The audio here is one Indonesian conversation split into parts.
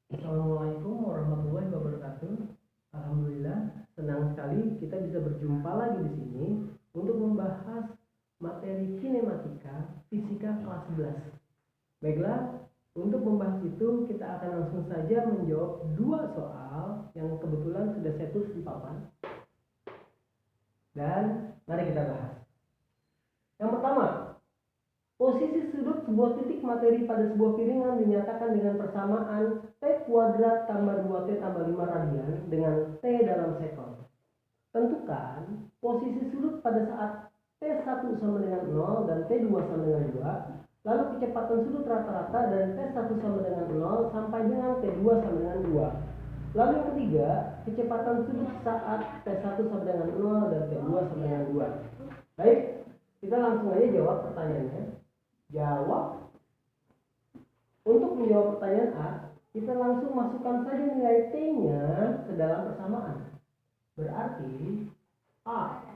Assalamualaikum warahmatullahi wabarakatuh. Alhamdulillah, senang sekali kita bisa berjumpa lagi di sini untuk membahas materi kinematika fisika kelas 11. Baiklah, untuk membahas itu kita akan langsung saja menjawab dua soal yang kebetulan sudah saya tulis di papan. Dan mari kita bahas. Yang pertama, posisi sudut sebuah titik materi pada sebuah piringan dinyatakan dengan persamaan T kuadrat tambah 2T tambah 5 radian dengan T dalam sekon. Tentukan posisi sudut pada saat T1 sama dengan 0 dan T2 sama dengan 2, lalu kecepatan sudut rata-rata dari T1 sama dengan 0 sampai dengan T2 sama dengan 2. Lalu yang ketiga, kecepatan sudut saat T1 sama dengan 0 dan T2 sama dengan 2. Baik, kita langsung aja jawab pertanyaannya. Untuk menjawab pertanyaan A, kita langsung masukkan saja nilai T-nya ke dalam persamaan. Berarti A,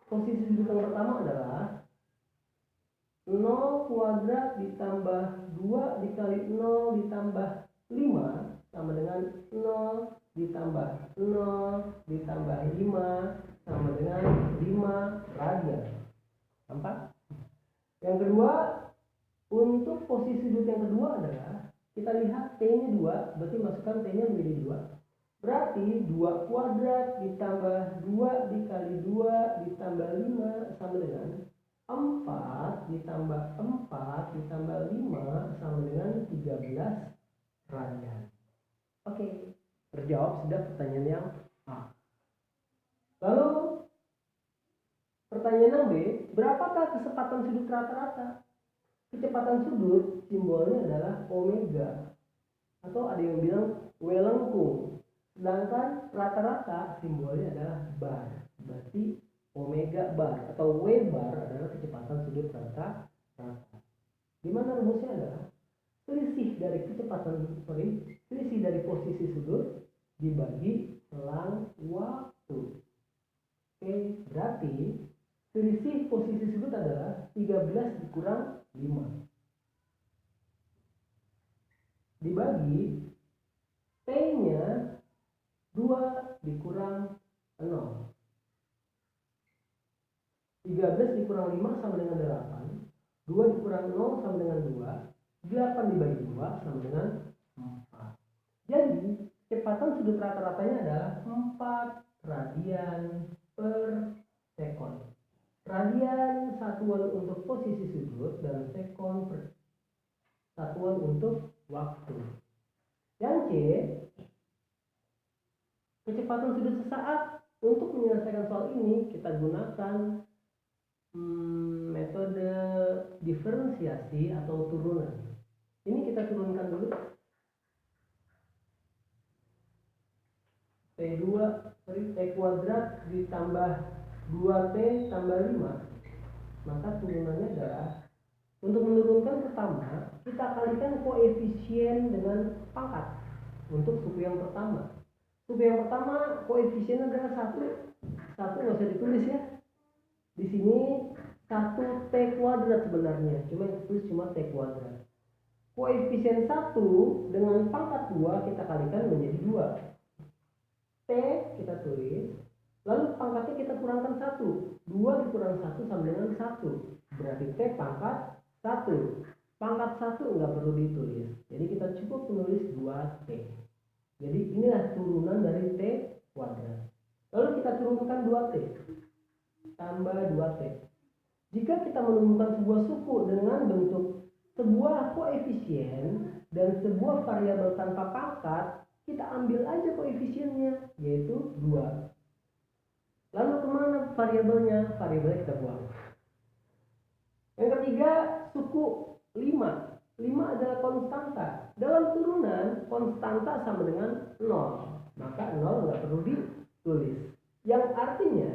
posisi sudut yang pertama adalah 0 kuadrat ditambah 2 dikali 0 ditambah 5 sama dengan 0 ditambah 0 ditambah 5 sama dengan 5 radian. Nampak? Yang kedua, untuk posisi sudut yang kedua adalah kita lihat T-nya 2, berarti masukkan T-nya menjadi 2. Berarti 2 kuadrat ditambah 2 dikali 2 ditambah 5 sama dengan 4 ditambah 4 ditambah 5 sama dengan 13 radian. Oke, terjawab sudah pertanyaan yang A. Lalu pertanyaan yang B, berapakah kecepatan sudut rata-rata? Kecepatan sudut simbolnya adalah omega, atau ada yang bilang W lengkung. Sedangkan rata-rata simbolnya adalah bar. Berarti omega bar atau W bar adalah kecepatan sudut rata-rata. Gimana rumusnya adalah selisih dari posisi sudut dibagi selang waktu. Oke, berarti selisih posisi sudut adalah 13 dikurang 5 dibagi T-nya 2 dikurang 0. 13 dikurang 5 sama dengan 8. 2 dikurang 0 sama dengan 2. 8 dibagi 2 sama dengan 4. Jadi kecepatan sudut rata-ratanya adalah 4 radian per sekon. Radian satuan untuk posisi sudut dan sekon satuan untuk waktu. Yang C, kecepatan sudut sesaat. Untuk menyelesaikan soal ini kita gunakan metode diferensiasi atau turunan. Ini kita turunkan dulu. T kuadrat ditambah 2T tambah 5. Maka turunannya adalah, untuk menurunkan pertama kita kalikan koefisien dengan pangkat. Untuk suku yang pertama, koefisiennya adalah 1 nggak usah ditulis ya. Di sini 1T kuadrat sebenarnya, cuma yang ditulis cuma T kuadrat. Koefisien 1 dengan pangkat 2 kita kalikan menjadi 2. T kita tulis, lalu pangkatnya kita kurangkan 1. 2 dikurang 1 sama dengan 1. Berarti T pangkat 1. Pangkat 1 nggak perlu ditulis. Jadi kita cukup menulis 2T. Jadi inilah turunan dari T kuadrat. Lalu kita turunkan 2T tambah 2T. Jika kita menemukan sebuah suku dengan bentuk sebuah koefisien dan sebuah variabel tanpa pangkat, kita ambil aja koefisiennya, yaitu 2. Lalu kemana variabelnya? Variabelnya kita buang. Yang ketiga, suku 5. 5 adalah konstanta. Dalam turunan, konstanta sama dengan 0. Maka 0 nggak perlu ditulis. Yang artinya,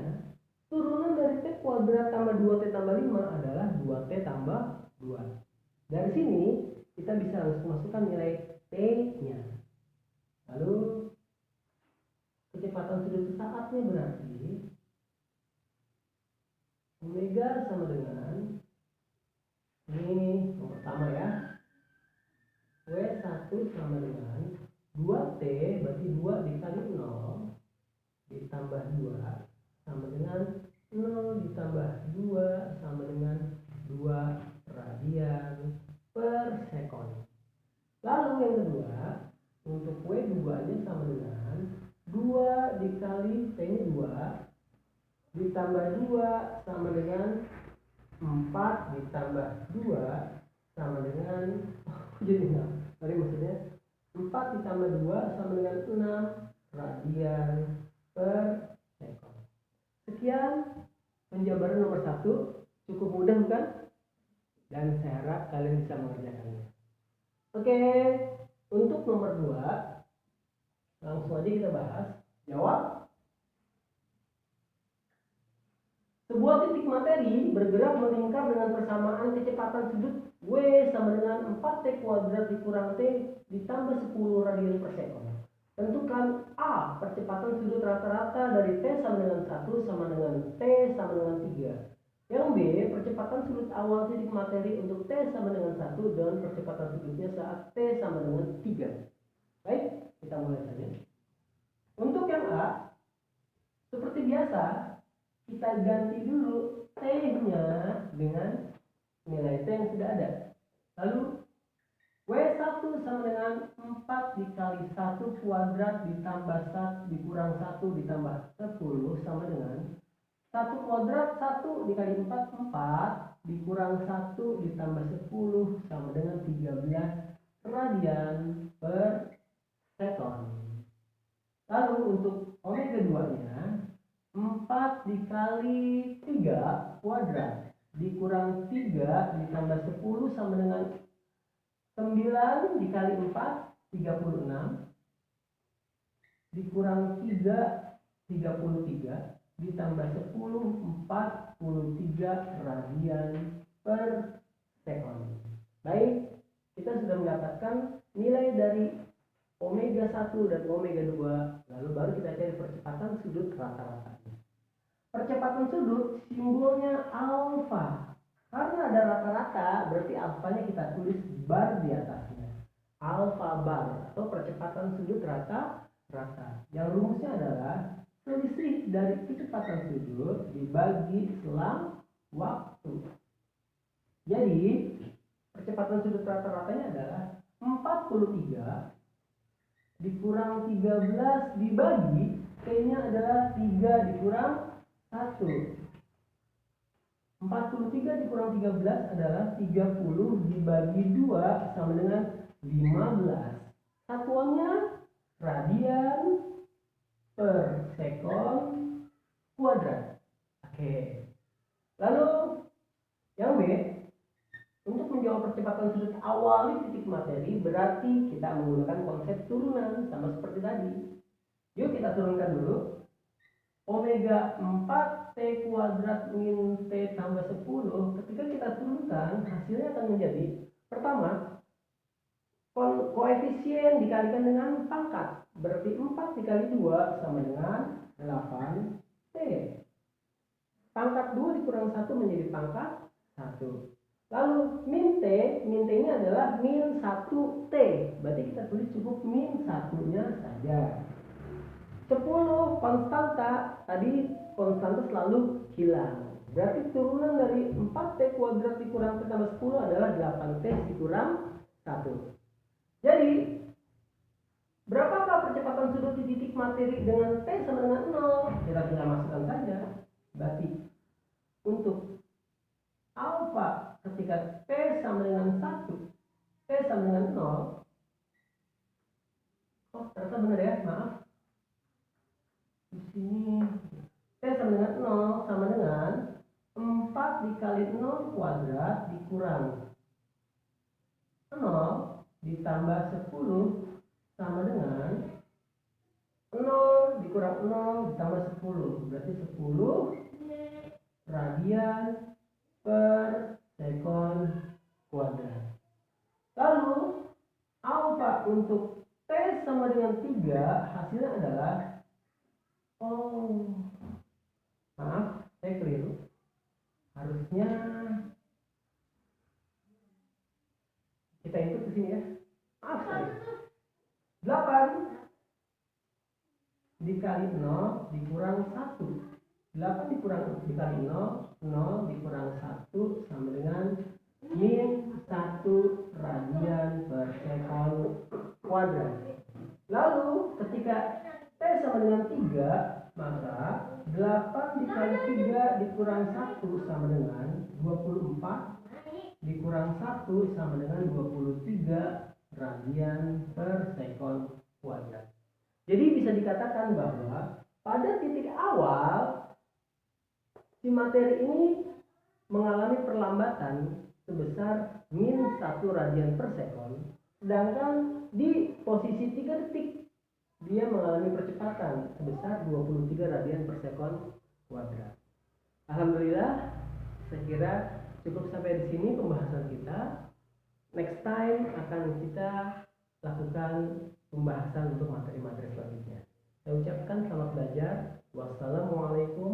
turunan dari T kuadrat tambah 2T tambah 5 adalah 2T tambah 2. Dari sini, kita bisa langsung masukkan nilai T-nya. Lalu, kecepatan sudut sesaatnya berarti omega sama dengan, ini yang pertama ya, W 1 sama dengan 2T, berarti 2 dikali 0 ditambah 2 sama dengan 0 ditambah 2 sama dengan 2 radian per sekon. Lalu yang kedua, untuk W2 nya sama dengan 2 dikali T nya 2 ditambah 2 sama dengan 4 ditambah 2 sama dengan jadi enggak. Tadi maksudnya 4 ditambah 2 sama dengan 6 radian per sekon. Sekian penjabaran nomor 1. Cukup mudah bukan? Dan saya harap kalian bisa mengerjakannya. Oke, untuk nomor 2 langsung aja kita bahas. Jawab. Sebuah titik materi bergerak melingkar dengan persamaan kecepatan sudut W sama dengan 4T kuadrat dikurang T ditambah 10 radian per sekon. Tentukan A, percepatan sudut rata-rata dari T sama dengan 1 sama dengan T sama dengan 3. Yang B, percepatan sudut awal titik materi untuk T sama dengan 1 dan percepatan sudutnya saat T sama dengan 3. Baik, kita mulai saja. Untuk yang A, seperti biasa, kita ganti dulu T-nya dengan nilai T yang sudah ada. Lalu W1 sama dengan 4 dikali 1 kuadrat ditambah 1 dikurang 1 ditambah 10 sama dengan 1 kuadrat 1 dikali 4 4 dikurang 1 ditambah 10 sama dengan 13 radian per sekon. Lalu untuk omega 2 nya 4 dikali 3 kuadrat dikurang 3 ditambah 10 sama dengan 9 dikali 4 36 dikurang 3 33 ditambah 10 43 radian per sekon. Baik, kita sudah mendapatkan nilai dari omega 1 dan omega 2. Lalu baru kita cari percepatan sudut rata-rata. Percepatan sudut simbolnya alfa. Karena ada rata-rata, berarti alfanya kita tulis bar di atasnya. Alfa bar atau percepatan sudut rata-rata. Yang rumusnya adalah selisih dari kecepatan sudut dibagi selang waktu. Jadi, percepatan sudut rata-ratanya adalah 43 dikurang 13 dibagi T-nya adalah 3 dikurang 1. 43 dikurang 13 adalah 30 dibagi 2 sama dengan 15. Satuannya radian per sekon kuadrat. Oke. Lalu yang B, untuk menjawab percepatan sudut awal titik materi berarti kita menggunakan konsep turunan sama seperti tadi. Yuk kita turunkan dulu. Omega 4T kuadrat min T tambah 10. Ketika kita turunkan, hasilnya akan menjadi pertama, koefisien dikalikan dengan pangkat. Berarti 4 dikali 2 sama dengan 8T. Pangkat 2 dikurang 1 menjadi pangkat 1. Lalu min T ini adalah min 1T. Berarti kita tulis cukup min 1-nya saja. 10 konstanta, tadi konstanta selalu hilang. Berarti turunan dari 4T kuadrat dikurang T tambah 10 adalah 8T dikurang 1. Jadi, berapakah percepatan sudut di titik materi dengan T sama dengan 0? Kita tinggal masukkan saja. Berarti, untuk alfa ketika T sama dengan 1, T sama dengan 0. Oh, ternyata benar ya, maaf. Di sini T sama dengan 0 sama dengan 4 dikali 0 kuadrat dikurang 0 ditambah 10 sama dengan 0 dikurang 0 ditambah 10. Berarti 10 radian per sekon kuadrat. Lalu alfa untuk T sama dengan 3 hasilnya adalah maaf, saya keliru. Harusnya kita input ke sini ya. Maaf saya. 8 dikali 0 dikurang 1. 8 dikali 0, 0 dikurang 1 sama dengan min 1 radian per sekon kuadrat. Lalu ketika T sama dengan 3, maka 8 dikali 3 dikurang 1 sama dengan 24, dikurang 1 sama dengan 23 radian per sekon kuadrat. Jadi bisa dikatakan bahwa pada titik awal si materi ini mengalami perlambatan sebesar min 1 radian per sekon, sedangkan di posisi 3 detik dia mengalami percepatan sebesar 23 radian per sekon kuadrat. Alhamdulillah, saya kira cukup sampai di sini pembahasan kita. Next time akan kita lakukan pembahasan untuk materi-materi selanjutnya. Saya ucapkan selamat belajar. Wassalamualaikum